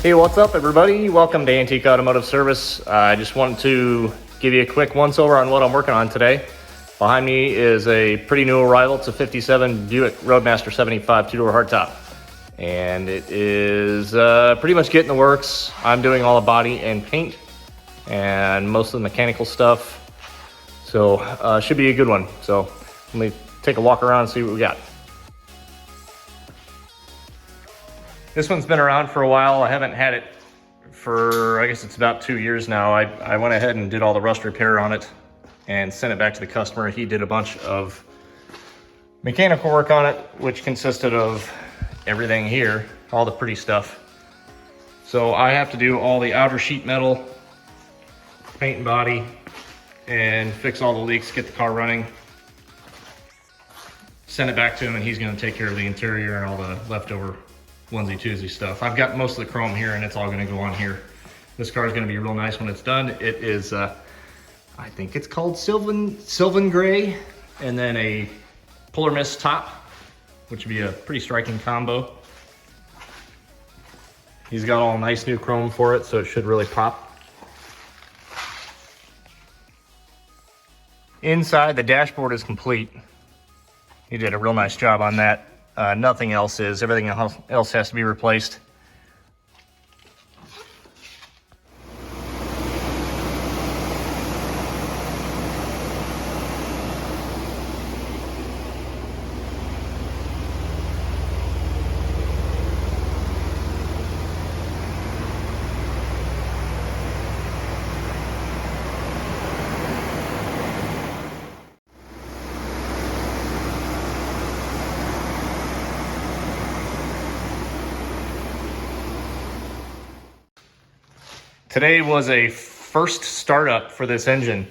Hey, what's up everybody? Welcome to Antique Automotive Service. I just wanted to give you a quick once over on what I'm working on today. Behind me is a pretty new arrival. It's a 57 Buick Roadmaster 75 two-door hardtop. And it is pretty much getting the works. I'm doing all the body and paint and most of the mechanical stuff. So should be a good one. So let me take a walk around and see what we got. This one's been around for a while. I haven't had it for, I guess it's about 2 years now. I went ahead and did all the rust repair on it and sent it back to the customer. He did a bunch of mechanical work on it, which consisted of everything here, all the pretty stuff. So I have to do all the outer sheet metal, paint and body, and fix all the leaks, get the car running. Send it back to him and he's gonna take care of the interior and all the leftover onesie twosie stuff. I've got most of the chrome here and it's all gonna go on here. This car is gonna be real nice when it's done. It is, I think it's called Sylvan Gray, and then a Polar Mist top, which would be a pretty striking combo. He's got all nice new chrome for it, so it should really pop. Inside, the dashboard is complete. He did a real nice job on that. Nothing else is. Everything else has to be replaced. Today was a first startup for this engine.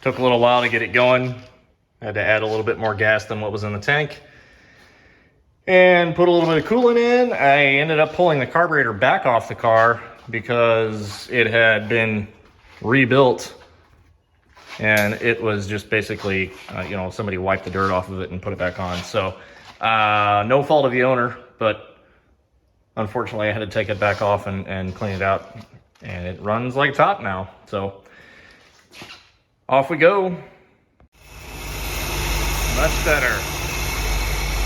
Took a little while to get it going. Had to add a little bit more gas than what was in the tank. And put a little bit of coolant in. I ended up pulling the carburetor back off the car because it had been rebuilt. And it was just basically, somebody wiped the dirt off of it and put it back on. So no fault of the owner, but unfortunately, I had to take it back off and clean it out, and it runs like top now. So off we go. Much better.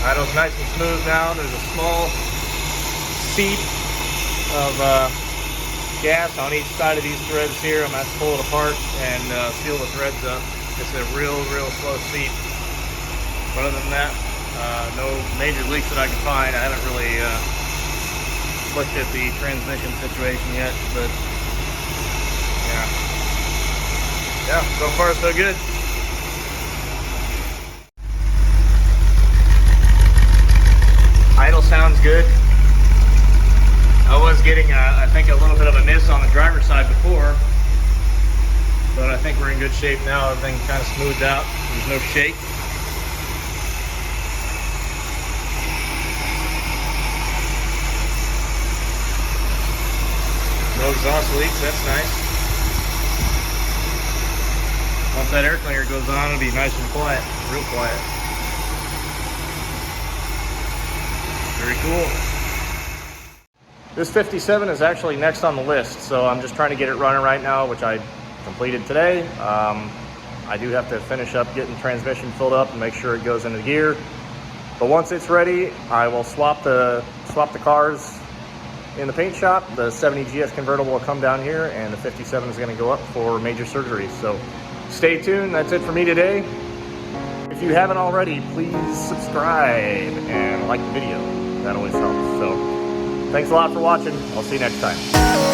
Idle's nice and smooth now. There's a small seep of gas on each side of these threads here. I'm going to have to pull it apart and seal the threads up. It's a real slow seep. But other than that, no major leaks that I can find. I haven't really looked at the transmission situation yet, but yeah, so far so good. Idle sounds good. I was getting I think a little bit of a miss on the driver's side before, but I think we're in good shape now. Everything kind of smoothed out. There's no shake. No exhaust leaks, that's nice. Once that air cleaner goes on, it'll be nice and quiet, real quiet. Very cool. This 57 is actually next on the list, so I'm just trying to get it running right now, which I completed today. I do have to finish up getting transmission filled up and make sure it goes into gear. But once it's ready, I will swap the cars in the paint shop. The 70 GS convertible will come down here, and the 57 is going to go up for major surgery. So stay tuned. That's it for me today. If you haven't already, please subscribe and like the video. That always helps. So thanks a lot for watching. I'll see you next time.